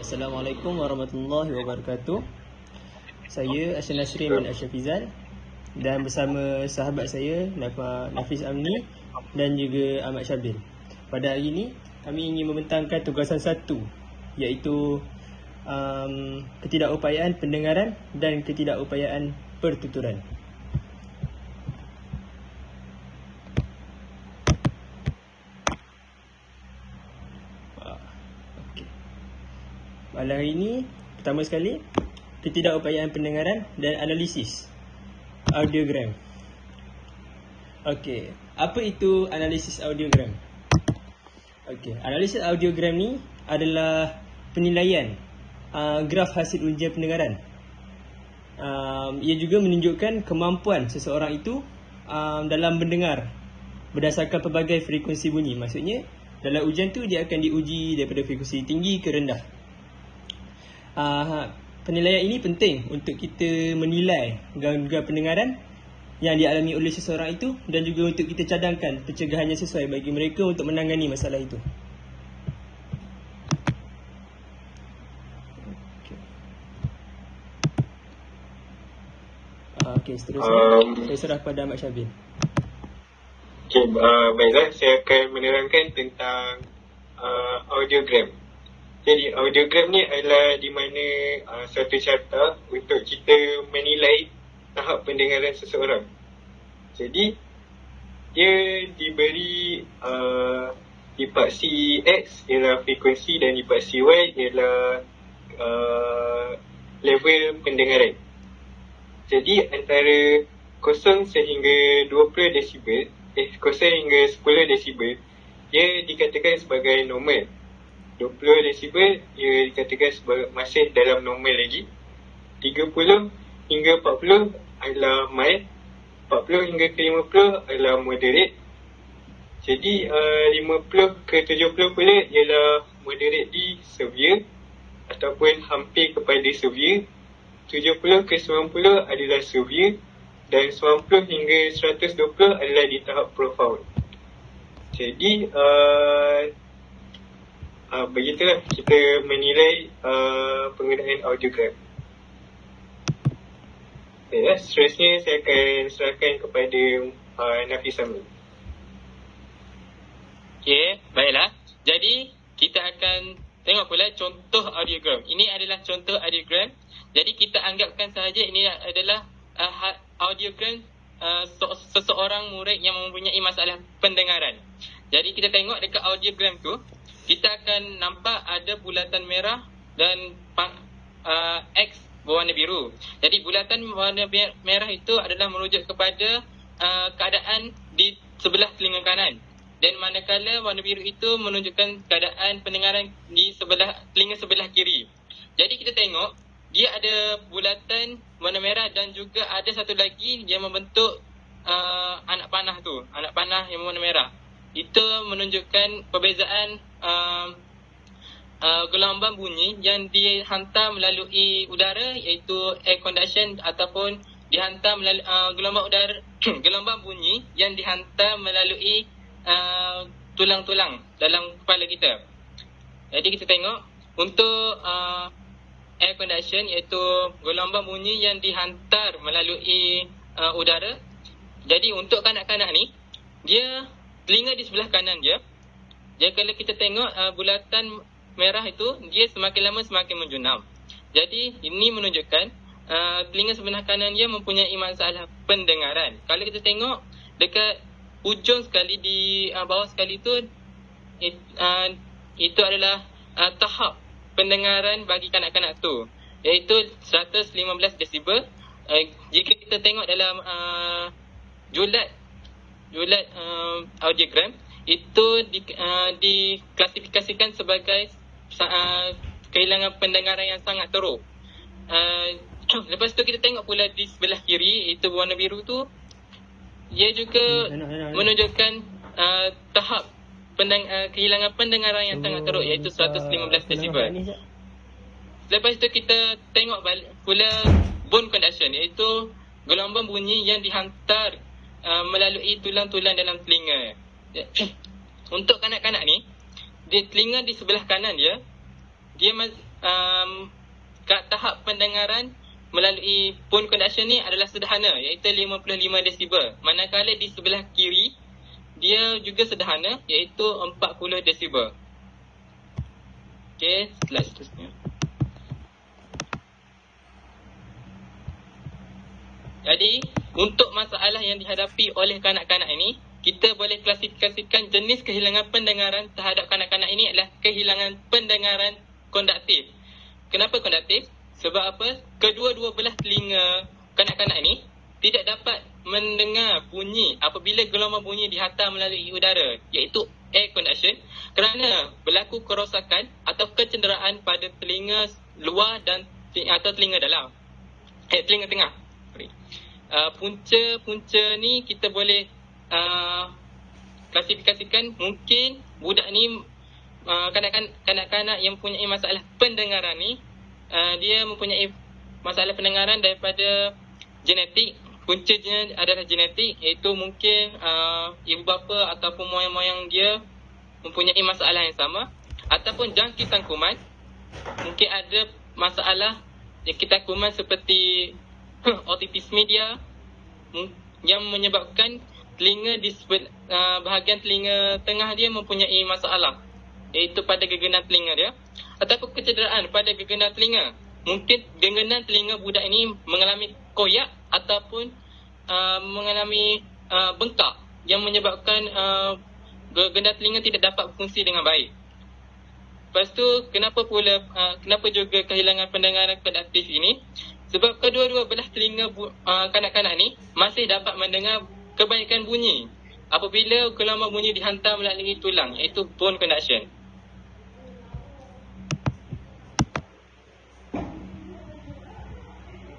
Assalamualaikum warahmatullahi wabarakatuh. Saya Asyar Nasrin bin Asyafizal dan bersama sahabat saya Nafis Amni dan juga Ahmad Syabil. Pada hari ini kami ingin membentangkan tugasan satu, iaitu ketidakupayaan pendengaran dan ketidakupayaan pertuturan. Pada hari ini, pertama sekali, ketidakupayaan pendengaran dan analisis audiogram. Okey, apa itu analisis audiogram? Okey, analisis audiogram ni adalah penilaian graf hasil ujian pendengaran. Ia juga menunjukkan kemampuan seseorang itu dalam mendengar berdasarkan pelbagai frekuensi bunyi. Maksudnya, dalam ujian tu dia akan diuji daripada frekuensi tinggi ke rendah. Penilaian ini penting untuk kita menilai gangguan pendengaran yang dialami oleh seseorang itu dan juga untuk kita cadangkan pencegahannya sesuai bagi mereka untuk menangani masalah itu. Okey, seterusnya saya serah pada Ahmad Syabil. Okey, baiklah, saya akan menerangkan tentang audiogram. Jadi audiogram ni adalah di mana suatu carta untuk kita menilai tahap pendengaran seseorang. Jadi dia diberi di paksi X ialah frekuensi dan di paksi Y ialah level pendengaran. Jadi antara 0 sehingga 20 desibel, 0 hingga 10 desibel, dia dikatakan sebagai normal. 20 desibel ia dikatakan masih dalam normal lagi. 30 hingga 40 adalah mild. 40 hingga ke 50 adalah moderate. Jadi 50 ke 70 pula ialah moderate di severe ataupun hampir kepada severe. 70 ke 90 adalah severe dan 90 hingga 120 adalah di tahap profound. Jadi begitulah kita menilai penggunaan audiogram. Seterusnya saya akan serahkan kepada Nafis Amni. Okey, baiklah. Jadi kita akan tengok pula contoh audiogram. Ini adalah contoh audiogram. Jadi kita anggapkan sahaja ini adalah audiogram seseorang murid yang mempunyai masalah pendengaran. Jadi kita tengok dekat audiogram tu, kita akan nampak ada bulatan merah dan X berwarna biru. Jadi bulatan warna merah itu adalah merujuk kepada keadaan di sebelah telinga kanan. Dan manakala warna biru itu menunjukkan keadaan pendengaran di telinga sebelah kiri. Jadi kita tengok dia ada bulatan warna merah dan juga ada satu lagi yang membentuk anak panah tu, anak panah yang berwarna merah. Itu menunjukkan perbezaan gelombang bunyi yang dihantar melalui udara, iaitu air conduction, ataupun dihantar melalui gelombang bunyi yang dihantar melalui tulang-tulang dalam kepala kita. Jadi kita tengok untuk air conduction, iaitu gelombang bunyi yang dihantar melalui udara. Jadi untuk kanak-kanak ni, dia telinga di sebelah kanan dia. Jadi kalau kita tengok bulatan merah itu, dia semakin lama semakin menjunam. Jadi ini menunjukkan telinga sebelah kanan dia mempunyai masalah pendengaran. Kalau kita tengok dekat hujung sekali di bawah sekali tu, itu adalah tahap pendengaran bagi kanak-kanak tu, iaitu 115 desibel. Jika kita tengok dalam julat audiogram, itu diklasifikasikan sebagai kehilangan pendengaran yang sangat teruk. Lepas tu kita tengok pula di sebelah kiri, itu warna biru tu, ia juga menunjukkan tahap kehilangan pendengaran yang sangat teruk, iaitu 115 desibel. Lepas tu kita tengok pula bone conduction, iaitu gelombang bunyi yang dihantar melalui tulang-tulang dalam telinga. Untuk kanak-kanak ni, di telinga di sebelah kanan dia kat tahap pendengaran melalui phone conduction ni adalah sederhana, iaitu 55 desibel. Manakala di sebelah kiri dia juga sederhana, iaitu 40 desibel. Okey, slide seterusnya. Jadi, untuk masalah yang dihadapi oleh kanak-kanak ini, kita boleh klasifikasikan jenis kehilangan pendengaran terhadap kanak-kanak ini adalah kehilangan pendengaran konduktif. Kenapa konduktif? Sebab apa? Kedua-dua belah telinga kanak-kanak ini tidak dapat mendengar bunyi apabila gelombang bunyi dihantar melalui udara, iaitu air conduction, kerana berlaku kerosakan atau kecederaan pada telinga luar dan atau telinga dalam. Telinga tengah. Punca-punca ni kita boleh klasifikasikan. Mungkin budak ni kanak-kanak yang mempunyai masalah pendengaran ni, dia mempunyai masalah pendengaran daripada genetik. Puncanya adalah genetik, iaitu mungkin ibu bapa ataupun moyang-moyang dia mempunyai masalah yang sama, ataupun jangkitan kuman. Mungkin ada masalah jangkitan kuman seperti otipisme dia yang menyebabkan telinga di bahagian telinga tengah dia mempunyai masalah, iaitu pada gegenan telinga dia, ataupun kecederaan pada gegenan telinga. Mungkin gegenan telinga budak ini mengalami koyak ataupun mengalami bengkak yang menyebabkan gegenan telinga tidak dapat berfungsi dengan baik. Lepas tu, kenapa juga kehilangan pendengaran konduktif ini? Sebab kedua-dua belah telinga kanak-kanak ni masih dapat mendengar kebanyakan bunyi apabila gelombang bunyi dihantar melalui tulang, iaitu bone conduction.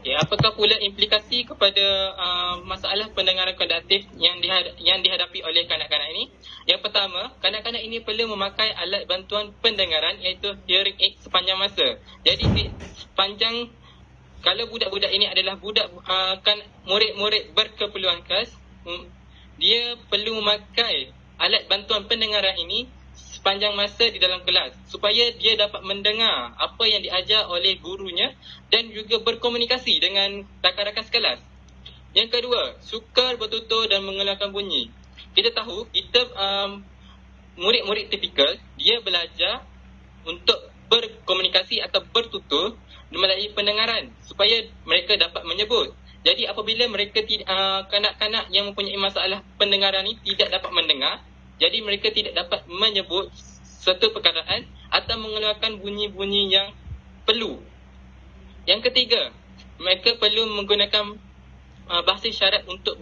Okay, apakah pula implikasi kepada masalah pendengaran konduktif yang dihadapi oleh kanak-kanak ini? Yang pertama, kanak-kanak ini perlu memakai alat bantuan pendengaran, iaitu hearing aid sepanjang masa. Jadi sepanjang, kalau budak-budak ini adalah budak murid-murid berkeperluan khas, dia perlu memakai alat bantuan pendengaran ini sepanjang masa di dalam kelas supaya dia dapat mendengar apa yang diajar oleh gurunya dan juga berkomunikasi dengan rakan-rakan sekelas. Yang kedua, sukar bertutur dan mengeluarkan bunyi. Kita tahu, murid-murid tipikal, dia belajar untuk berkomunikasi atau bertutur melalui pendengaran supaya mereka dapat menyebut. Jadi apabila mereka kanak-kanak yang mempunyai masalah pendengaran ni tidak dapat mendengar, jadi mereka tidak dapat menyebut suatu perkataan atau mengeluarkan bunyi-bunyi yang perlu. Yang ketiga, mereka perlu menggunakan bahasa isyarat untuk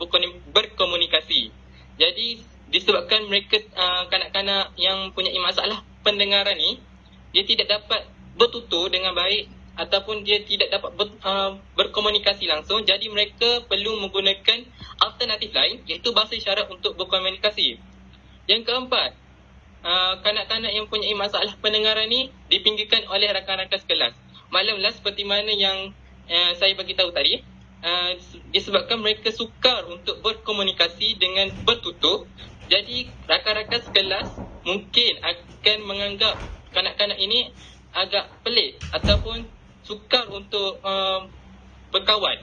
berkomunikasi. Jadi disebabkan mereka kanak-kanak yang mempunyai masalah pendengaran ni, dia tidak dapat bertutur dengan baik ataupun dia tidak dapat berkomunikasi langsung, jadi mereka perlu menggunakan alternatif lain, iaitu bahasa isyarat untuk berkomunikasi. Yang keempat, kanak-kanak yang mempunyai masalah pendengaran ni dipinggirkan oleh rakan-rakan sekelas. Maklumlah seperti mana yang saya bagi tahu tadi, disebabkan mereka sukar untuk berkomunikasi dengan bertutur, jadi rakan-rakan sekelas mungkin akan menganggap kanak-kanak ini agak pelik ataupun sukar untuk berkawan.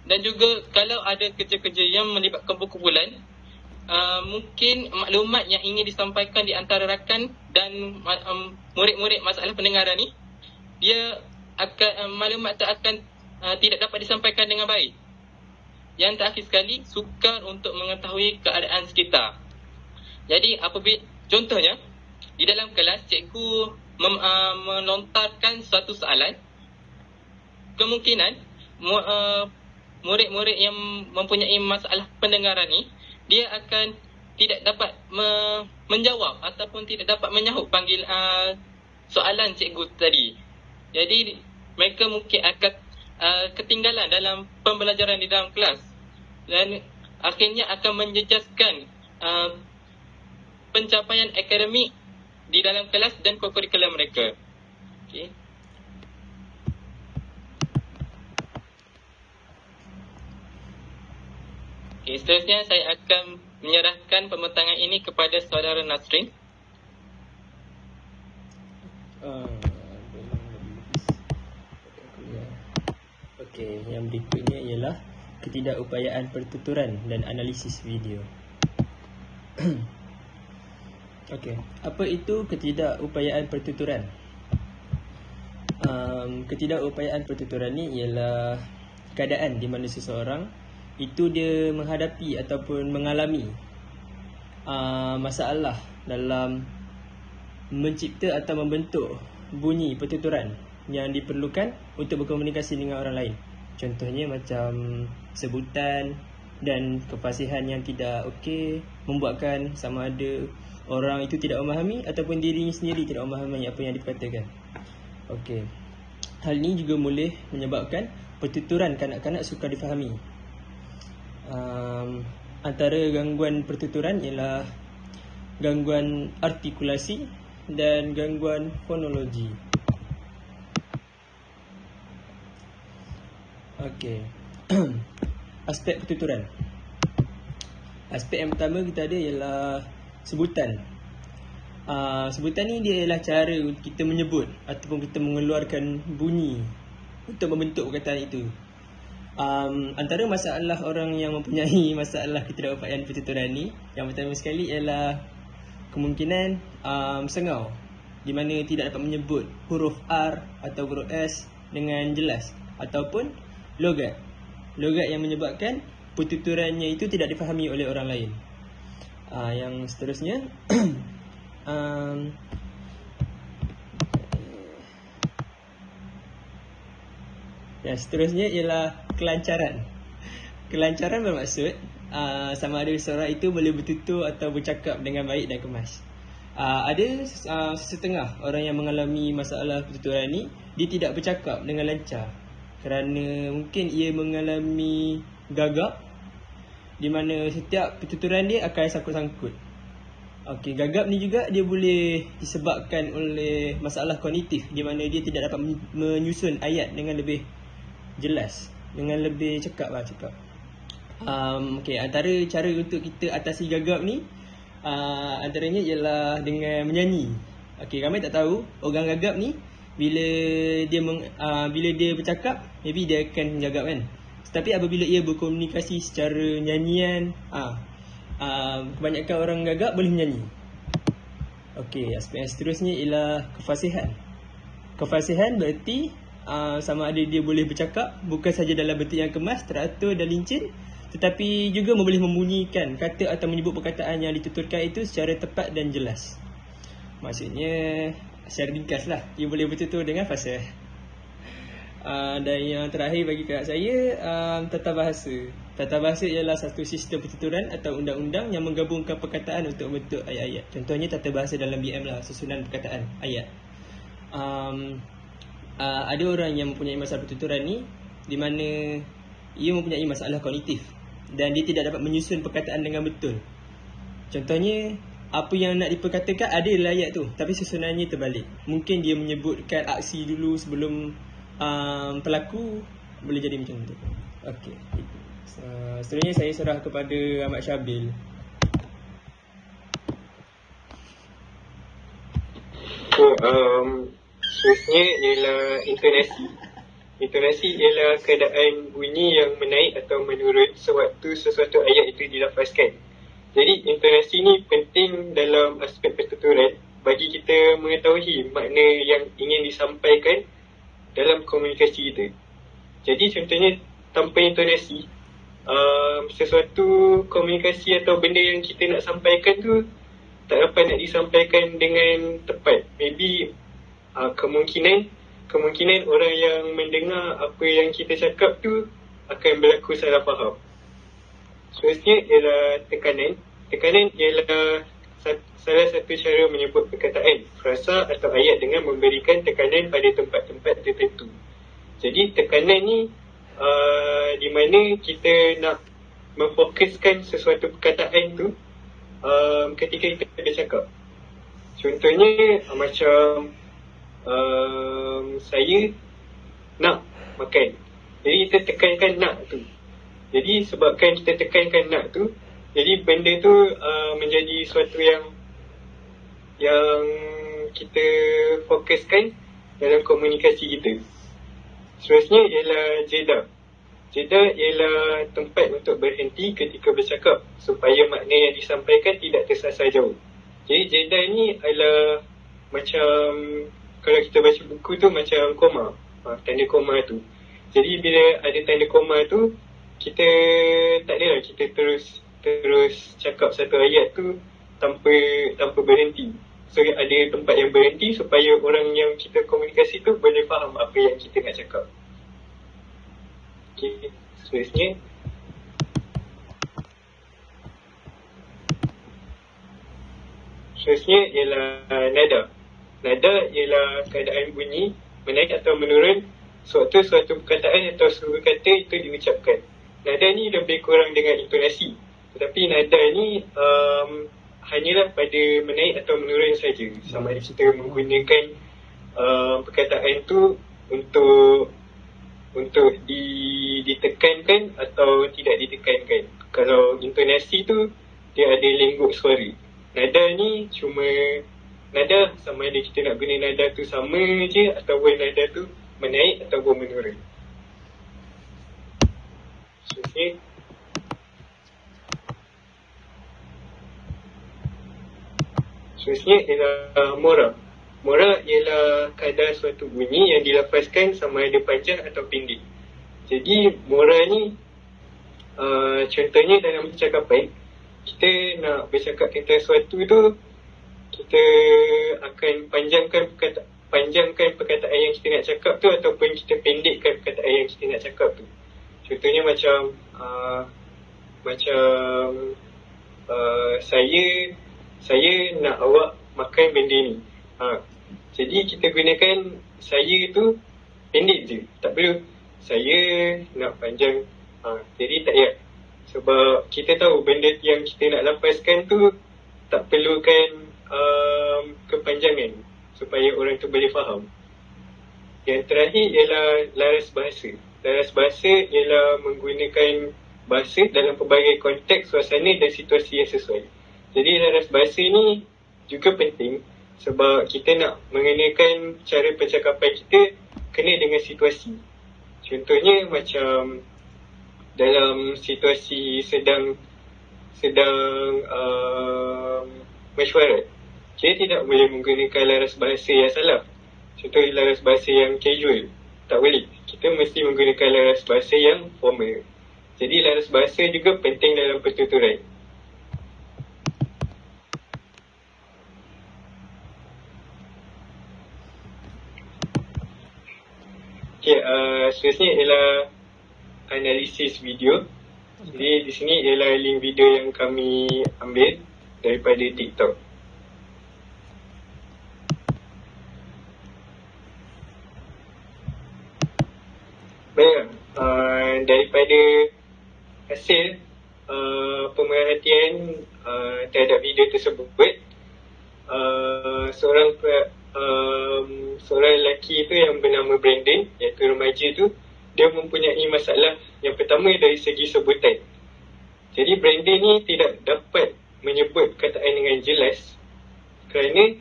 Dan juga kalau ada kerja-kerja yang melibatkan berkumpulan, mungkin maklumat yang ingin disampaikan di antara rakan dan murid-murid masalah pendengaran ni, dia akan maklumat tu akan tidak dapat disampaikan dengan baik. Yang terakhir sekali, sukar untuk mengetahui keadaan sekitar. Jadi apabila contohnya di dalam kelas cikgu melontarkan suatu soalan, kemungkinan murid-murid yang mempunyai masalah pendengaran ni, dia akan tidak dapat menjawab ataupun tidak dapat menyahut panggil soalan cikgu tadi. Jadi mereka mungkin akan ketinggalan dalam pembelajaran di dalam kelas dan akhirnya akan menjejaskan pencapaian akademik di dalam kelas dan kurikulum mereka. Okey. Okey, seterusnya saya akan menyerahkan pembentangan ini kepada saudara Nasrin. Okey, yang berikutnya ialah ketidakupayaan pertuturan dan analisis video. Okey, apa itu ketidakupayaan pertuturan? Ketidakupayaan pertuturan ni ialah keadaan di mana seseorang itu dia menghadapi ataupun mengalami masalah dalam mencipta atau membentuk bunyi pertuturan yang diperlukan untuk berkomunikasi dengan orang lain. Contohnya macam sebutan dan kefasihan yang tidak okey, membuatkan sama ada orang itu tidak memahami ataupun dirinya sendiri tidak memahami apa yang dikatakan. Okey. Hal ini juga boleh menyebabkan pertuturan kanak-kanak sukar difahami. Antara gangguan pertuturan ialah gangguan artikulasi dan gangguan fonologi. Okey. Aspek pertuturan. Aspek yang pertama kita ada ialah sebutan. Sebutan ni dia ialah cara kita menyebut ataupun kita mengeluarkan bunyi untuk membentuk perkataan itu. Antara masalah orang yang mempunyai masalah ketidakupayaan pertuturan ni, yang pertama sekali ialah kemungkinan sengau, di mana tidak dapat menyebut huruf R atau huruf S dengan jelas, ataupun logat yang menyebabkan pertuturannya itu tidak difahami oleh orang lain. Yang seterusnya yang seterusnya ialah kelancaran. Kelancaran bermaksud sama ada seseorang itu boleh bertutur atau bercakap dengan baik dan kemas. Ada setengah orang yang mengalami masalah pertuturan ni, dia tidak bercakap dengan lancar kerana mungkin ia mengalami gagap, di mana setiap pertuturan dia akan sangkut-sangkut. Okey, gagap ni juga dia boleh disebabkan oleh masalah kognitif, di mana dia tidak dapat menyusun ayat dengan lebih jelas, dengan lebih cekap. Okey, antara cara untuk kita atasi gagap ni antaranya ialah dengan menyanyi. Okey, ramai tak tahu orang gagap ni bila dia bercakap, maybe dia akan gagap kan. Tapi apabila ia berkomunikasi secara nyanyian, kebanyakan orang gagap boleh menyanyi. Okey, aspek yang seterusnya ialah kefasihan. Kefasihan berarti sama ada dia boleh bercakap bukan saja dalam bentuk yang kemas, teratur dan lincin, tetapi juga boleh membunyikan kata atau menyebut perkataan yang dituturkan itu secara tepat dan jelas. Maksudnya secara ringkas lah, dia boleh bertutur dengan fasih. Dan yang terakhir bagi kakak saya, tata bahasa. Tata bahasa ialah satu sistem pertuturan atau undang-undang yang menggabungkan perkataan untuk membentuk ayat-ayat. Contohnya tata bahasa dalam BM lah, susunan perkataan, ayat. Ada orang yang mempunyai masalah pertuturan ni, di mana ia mempunyai masalah kognitif dan dia tidak dapat menyusun perkataan dengan betul. Contohnya, apa yang nak diperkatakan ada dalam ayat tu, tapi susunannya terbalik. Mungkin dia menyebutkan aksi dulu sebelum pelaku, boleh jadi macam tu. Okey. Seterusnya saya serah kepada Ahmad Syabil. Seterusnya ialah intonasi. Intonasi ialah keadaan bunyi yang menaik atau menurun sewaktu sesuatu ayat itu dilafazkan. Jadi intonasi ni penting dalam aspek pertuturan bagi kita mengetahui makna yang ingin disampaikan dalam komunikasi kita. Jadi contohnya tanpa intonasi, sesuatu komunikasi atau benda yang kita nak sampaikan tu tak dapat nak disampaikan dengan tepat. Maybe kemungkinan orang yang mendengar apa yang kita cakap tu akan berlaku salah faham. Seterusnya ialah tekanan. Tekanan ialah salah satu cara menyebut perkataan, frasa atau ayat dengan memberikan tekanan pada tempat-tempat tertentu. Jadi tekanan ni di mana kita nak memfokuskan sesuatu perkataan tu ketika kita bercakap. Contohnya macam saya nak makan. Jadi kita tekankan nak tu. Jadi sebabkan kita tekankan nak tu, jadi benda tu menjadi sesuatu yang kita fokuskan dalam komunikasi kita. Seterusnya ialah jeda. Jeda ialah tempat untuk berhenti ketika bercakap supaya makna yang disampaikan tidak tersasar jauh. Jadi jeda ni adalah macam kalau kita baca buku tu macam koma, tanda koma tu. Jadi bila ada tanda koma tu, kita tak adalah kita terus cakap satu ayat tu tanpa berhenti. So ada tempat yang berhenti supaya orang yang kita komunikasi tu boleh faham apa yang kita nak cakap. Okay, seterusnya. Seterusnya ialah nada. Nada ialah keadaan bunyi menaik atau menurun sewaktu suatu perkataan atau seluruh kata itu diucapkan. Nada ni lebih kurang dengan intonasi. Tetapi nada ni hanyalah pada menaik atau menurun saja. Sama ada kita menggunakan perkataan tu untuk ditekankan atau tidak ditekankan. Kalau intonasi tu dia ada lenggok suara. Nada ni cuma nada sama ada kita nak guna nada tu sama je ataupun nada tu menaik ataupun menurun. Okay. Seterusnya ialah mora. Mora ialah kadar suatu bunyi yang dilafazkan sama ada panjang atau pendek. Jadi mora ni contohnya dalam percakapan, kita nak bercakap tentang sesuatu tu, kita akan panjangkan perkataan yang kita nak cakap tu ataupun kita pendekkan perkataan yang kita nak cakap tu. Contohnya macam saya nak awak makan benda ni. Jadi kita gunakan saya tu pendek je. Tak perlu saya nak panjang. Jadi tak payah. Sebab kita tahu benda yang kita nak lapaskan tu tak perlukan kepanjangan supaya orang tu boleh faham. Yang terakhir ialah laras bahasa. Laras bahasa ialah menggunakan bahasa dalam pelbagai konteks, suasana dan situasi yang sesuai. Jadi laras bahasa ni juga penting sebab kita nak mengenakan cara percakapan kita kena dengan situasi. Contohnya macam dalam situasi sedang mesyuarat, kita tidak boleh menggunakan laras bahasa yang salah. Contoh laras bahasa yang casual, tak boleh. Kita mesti menggunakan laras bahasa yang formal. Jadi laras bahasa juga penting dalam pertuturan. Okay, seterusnya ialah analisis video. Jadi di sini ialah link video yang kami ambil daripada TikTok. Baik, daripada hasil pemerhatian terhadap video tersebut, seorang lelaki tu yang bernama Brandon, iaitu remaja tu, dia mempunyai masalah yang pertama dari segi sebutan. Jadi Brandon ni tidak dapat menyebut kataan dengan jelas kerana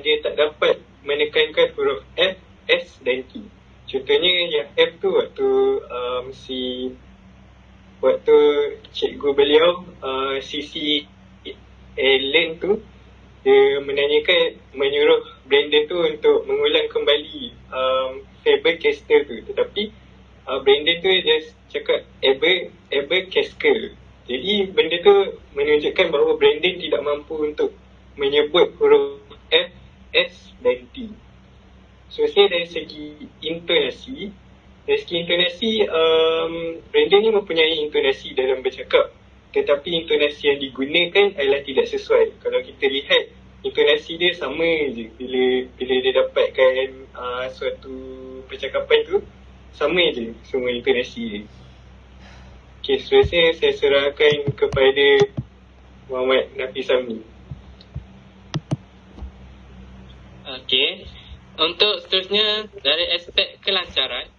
dia tak dapat menekankan huruf F, S dan T. Contohnya yang F tu waktu cikgu beliau Sisi Ellen tu, dia menyuruh Brandon tu untuk mengulang kembali Faber-Castell tu, tetapi Brandon tu dia cakap Faber-Castell. Jadi benda tu menunjukkan bahawa Brandon tidak mampu untuk menyebut huruf F, S dan T. Seterusnya dari segi intonasi. Brandon ni mempunyai intonasi dalam bercakap, tetapi intonasi yang digunakan adalah tidak sesuai. Kalau kita lihat, intonasi dia sama je bila dia dapatkan suatu percakapan tu, sama je semua intonasi dia. Okay, seterusnya saya serahkan kepada Muhammad Nafis Amni. Okay, untuk seterusnya dari aspek kelancaran,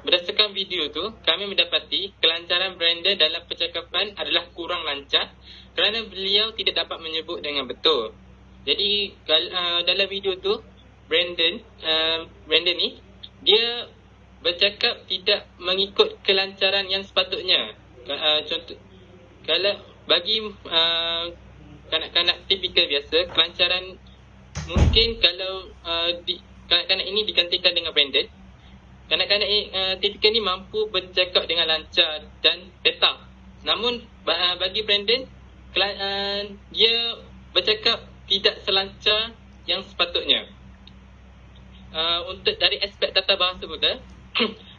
berdasarkan video tu, kami mendapati kelancaran Brandon dalam percakapan adalah kurang lancar kerana beliau tidak dapat menyebut dengan betul. Jadi dalam video tu Brandon ni dia bercakap tidak mengikut kelancaran yang sepatutnya. Contoh, kalau bagi kanak-kanak tipikal biasa, kelancaran mungkin kalau kanak-kanak ini digantikan dengan Brandon, kanak-kanak tipikal ni mampu bercakap dengan lancar dan petah. Namun bagi Brandon, dia bercakap tidak selancar yang sepatutnya. Untuk dari aspek tata bahasa pula,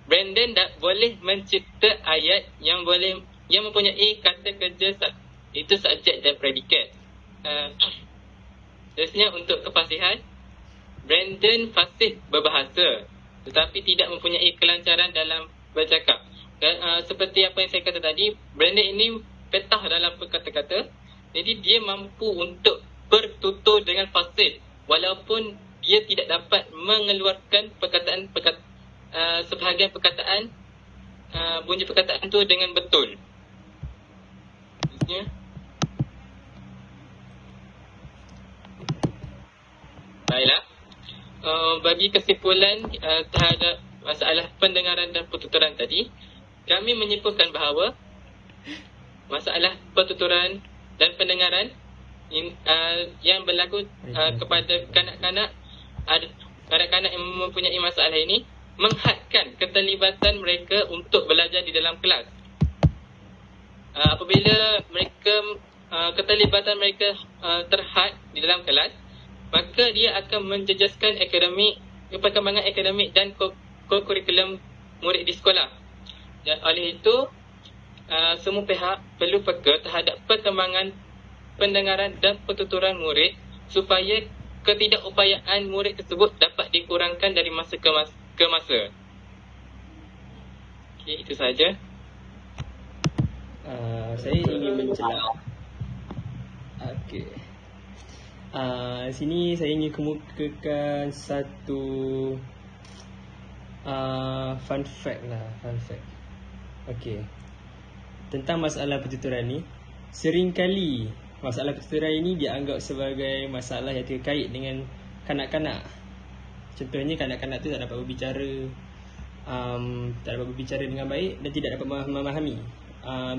Brandon boleh mencipta ayat yang mempunyai kata kerja itu subjek dan predikat. Seterusnya untuk kefasihan, Brandon fasih berbahasa tetapi tidak mempunyai kelancaran dalam bercakap. Seperti apa yang saya kata tadi, Brandon ini petah dalam perkata-kata, jadi dia mampu untuk bertutur dengan fasih walaupun dia tidak dapat mengeluarkan sebahagian perkataan, bunyi perkataan tu dengan betul. Baiklah. Bagi kesimpulan terhadap masalah pendengaran dan pertuturan tadi, kami menyimpulkan bahawa masalah pertuturan dan pendengaran yang berlaku kepada kanak-kanak yang mempunyai masalah ini menghadkan keterlibatan mereka untuk belajar di dalam kelas. Apabila keterlibatan mereka terhad di dalam kelas, maka dia akan menjejaskan perkembangan akademik dan kurikulum murid di sekolah. Dan oleh itu, semua pihak perlu peka terhadap perkembangan pendengaran dan pertuturan murid supaya ketidakupayaan murid tersebut dapat dikurangkan dari masa ke masa. Okey, itu sahaja. Saya ingin mencela. Okey. Sini saya ingin kemukakan satu fun fact. Okey. Tentang masalah pertuturan ni, seringkali masalah pertuturan ini dianggap sebagai masalah yang terkait dengan kanak-kanak. Contohnya kanak-kanak tu tak dapat berbicara dengan baik dan tidak dapat memahami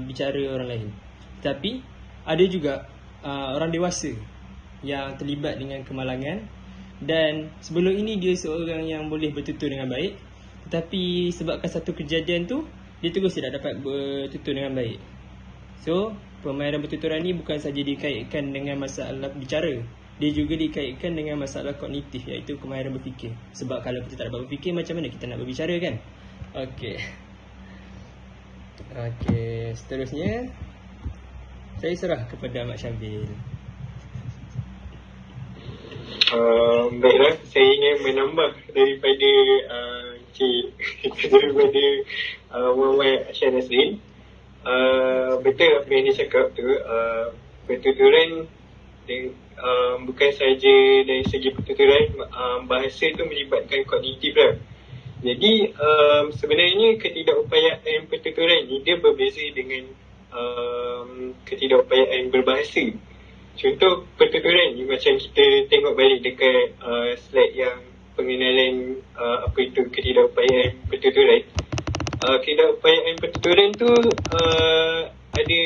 bicara orang lain. Tapi ada juga orang dewasa yang terlibat dengan kemalangan, dan sebelum ini dia seorang yang boleh bertutur dengan baik, tetapi sebabkan satu kejadian tu dia terus tidak dapat bertutur dengan baik. So pemaharan bertuturan ni bukan saja dikaitkan dengan masalah bicara, dia juga dikaitkan dengan masalah kognitif, iaitu kemahiran berfikir. Sebab kalau kita tak dapat berfikir, macam mana kita nak berbicara kan? Okey, seterusnya saya serah kepada Mak Syambil. Baiklah, saya ingin menambah daripada daripada Muhammad Syah Nasrin. Betul apa yang dia cakap tu. Pertuturan bukan saja dari segi pertuturan, bahasa tu melibatkan kognitif lah. Jadi sebenarnya ketidakupayaan pertuturan ni dia berbeza dengan ketidakupayaan berbahasa. Contoh pertuturan ni macam kita tengok balik dekat slide yang pengenalan apa itu ketidakupayaan pertuturan. Ketidakupayaan pertuturan tu ada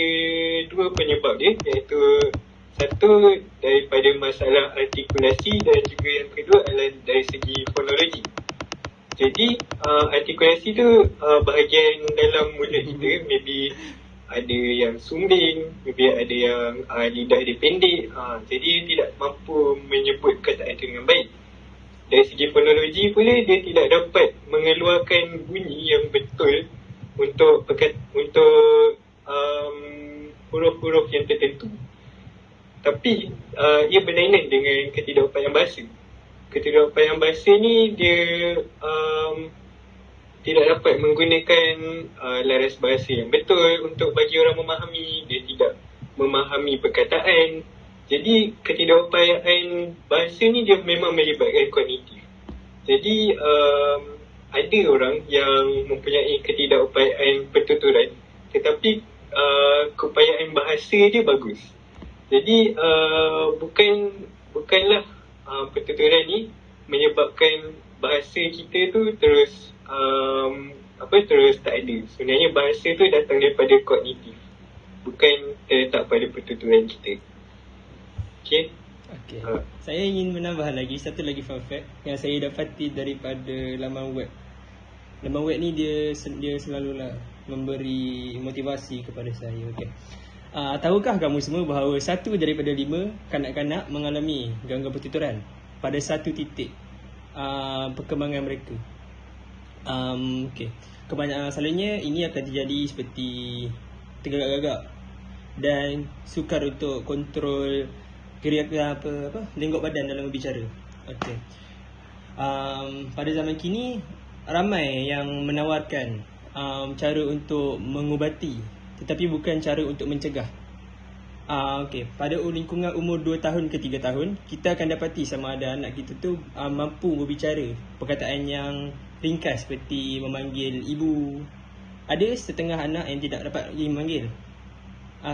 dua penyebab dia, iaitu satu daripada masalah artikulasi dan juga yang kedua adalah dari segi fonologi. Jadi artikulasi tu bahagian dalam mulut kita, maybe ada yang sumbing, maybe ada yang lidah dia pendek, jadi tidak mampu menyebut kataan itu dengan baik. Dari segi fonologi pula, dia tidak dapat mengeluarkan bunyi yang betul untuk huruf-huruf yang tertentu. Tapi ia berlainan dengan ketidakupayaan bahasa. Ketidakupayaan bahasa ni dia tidak dapat menggunakan laras bahasa yang betul untuk bagi orang memahami. Dia tidak memahami perkataan. Jadi ketidakupayaan bahasa ni dia memang melibatkan kognitif. Jadi ada orang yang mempunyai ketidakupayaan pertuturan, tetapi keupayaan bahasa dia bagus. Jadi bukanlah pertuturan ni menyebabkan bahasa kita tu terus terus tak ada. Sebenarnya bahasa tu datang daripada kognitif, bukan terletak pada pertuturan kita. Okay. Okay. Saya ingin menambah lagi satu lagi fun fact yang saya dapati daripada laman web. Laman web ni dia selalulah memberi motivasi kepada saya. Okay. Tahukah kamu semua bahawa 1 daripada 5 kanak-kanak mengalami gangguan pertuturan pada satu titik perkembangan mereka. Okay. Kebanyakan selalunya ini akan terjadi seperti tergagak-gagak dan sukar untuk kontrol gerak lenggok badan dalam berbicara. Okey. Pada zaman kini ramai yang menawarkan cara untuk mengubati tetapi bukan cara untuk mencegah. Okey, pada lingkungan umur 2 tahun ke 3 tahun, kita akan dapati sama ada anak kita tu mampu berbicara perkataan yang ringkas seperti memanggil ibu. Ada setengah anak yang tidak dapat memanggil.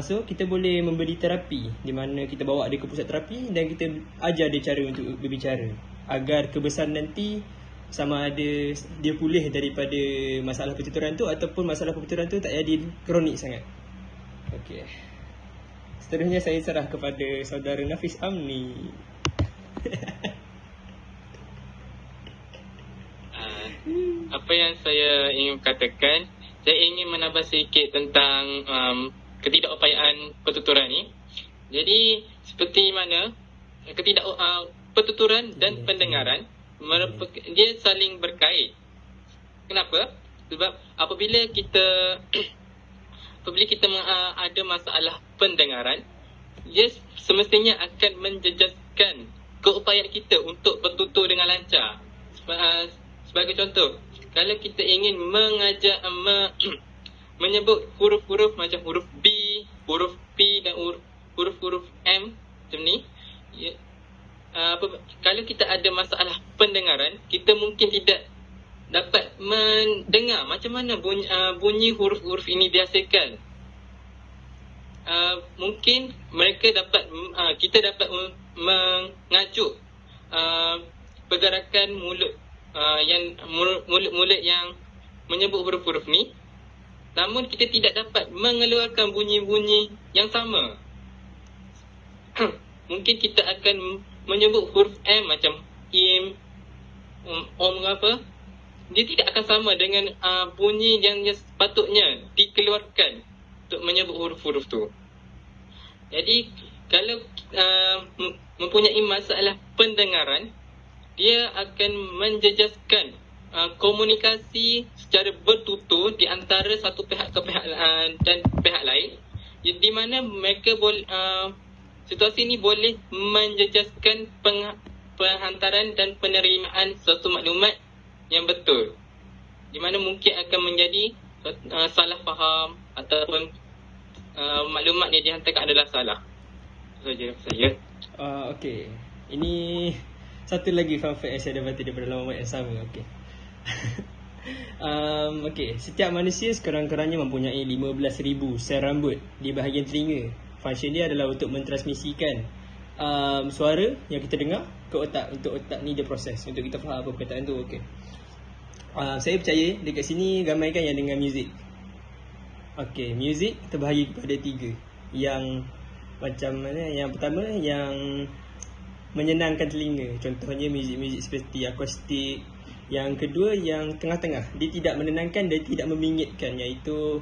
So kita boleh memberi terapi di mana kita bawa dia ke pusat terapi dan kita ajar dia cara untuk berbicara agar kebesaran nanti sama ada dia pulih daripada masalah pertuturan tu ataupun masalah pertuturan tu tak jadi kronik sangat. Okey. Seterusnya saya serah kepada saudara Nafis Amni. Apa yang saya ingin katakan, saya ingin menambah sedikit tentang ketidakupayaan pertuturan ni. Jadi seperti mana pertuturan dan pendengaran dia saling berkait. Kenapa? Sebab apabila kita ada masalah pendengaran, dia semestinya akan menjejaskan keupayaan kita untuk bertutur dengan lancar. Sebagai contoh, kalau kita ingin menyebut huruf-huruf macam huruf B, huruf P dan huruf-huruf M macam ni, kalau kita ada masalah pendengaran, kita mungkin tidak dapat mendengar macam mana bunyi huruf-huruf ini dihasilkan. Mungkin kita dapat mengajuk pergerakan mulut mulut yang menyebut huruf-huruf ni, namun kita tidak dapat mengeluarkan bunyi-bunyi yang sama. Mungkin kita akan menyebut huruf M macam im, om apa. Dia tidak akan sama dengan bunyi yang sepatutnya dikeluarkan untuk menyebut huruf-huruf tu. Jadi kalau mempunyai masalah pendengaran, dia akan menjejaskan komunikasi secara bertutur di antara satu pihak ke pihak dan pihak lain, di mana mereka situasi ini boleh menjejaskan penghantaran dan penerimaan suatu maklumat yang betul, di mana mungkin akan menjadi salah faham ataupun maklumat yang dihantarkan adalah salah. Itu saja. Okey. Ini satu lagi fun fact yang saya dapati daripada laman yang sama. Okey. Okey, setiap manusia sekurang-kurangnya mempunyai 15,000 sel rambut di bahagian telinga. Function dia adalah untuk mentransmisikan suara yang kita dengar ke otak. Untuk otak ni dia proses untuk kita faham apa perkataan tu. Okey. Saya percaya dekat sini gambarkan yang dengan muzik. Okey, muzik terbahagi kepada 3. Yang macam mana? Yang pertama yang menyenangkan telinga, contohnya muzik-muzik seperti akustik. Yang kedua yang tengah-tengah, dia tidak menenangkan dan tidak membingitkan, iaitu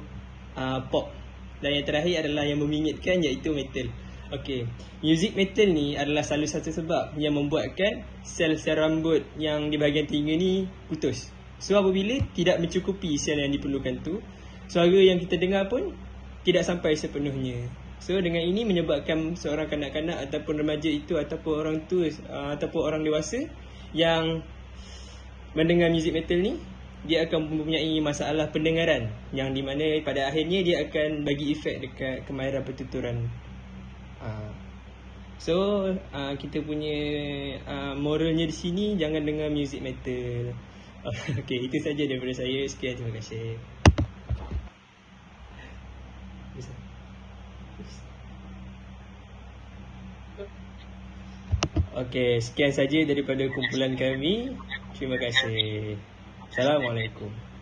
pop. Dan yang terakhir adalah yang membingitkan, iaitu metal. Okey, muzik metal ni adalah salah satu sebab yang membuatkan sel-sel rambut yang di bahagian telinga ni putus. So apabila tidak mencukupi sel yang diperlukan tu, suara yang kita dengar pun tidak sampai sepenuhnya. So dengan ini menyebabkan seorang kanak-kanak ataupun remaja itu ataupun orang tua ataupun orang dewasa yang mendengar muzik metal ni, dia akan mempunyai masalah pendengaran, yang di mana pada akhirnya dia akan bagi efek dekat kemahiran pertuturan. So kita punya moralnya di sini, jangan dengar muzik metal. Okey, itu saja daripada saya. Sekian, terima kasih. Okey, sekian saja daripada kumpulan kami. Terima kasih. Assalamualaikum.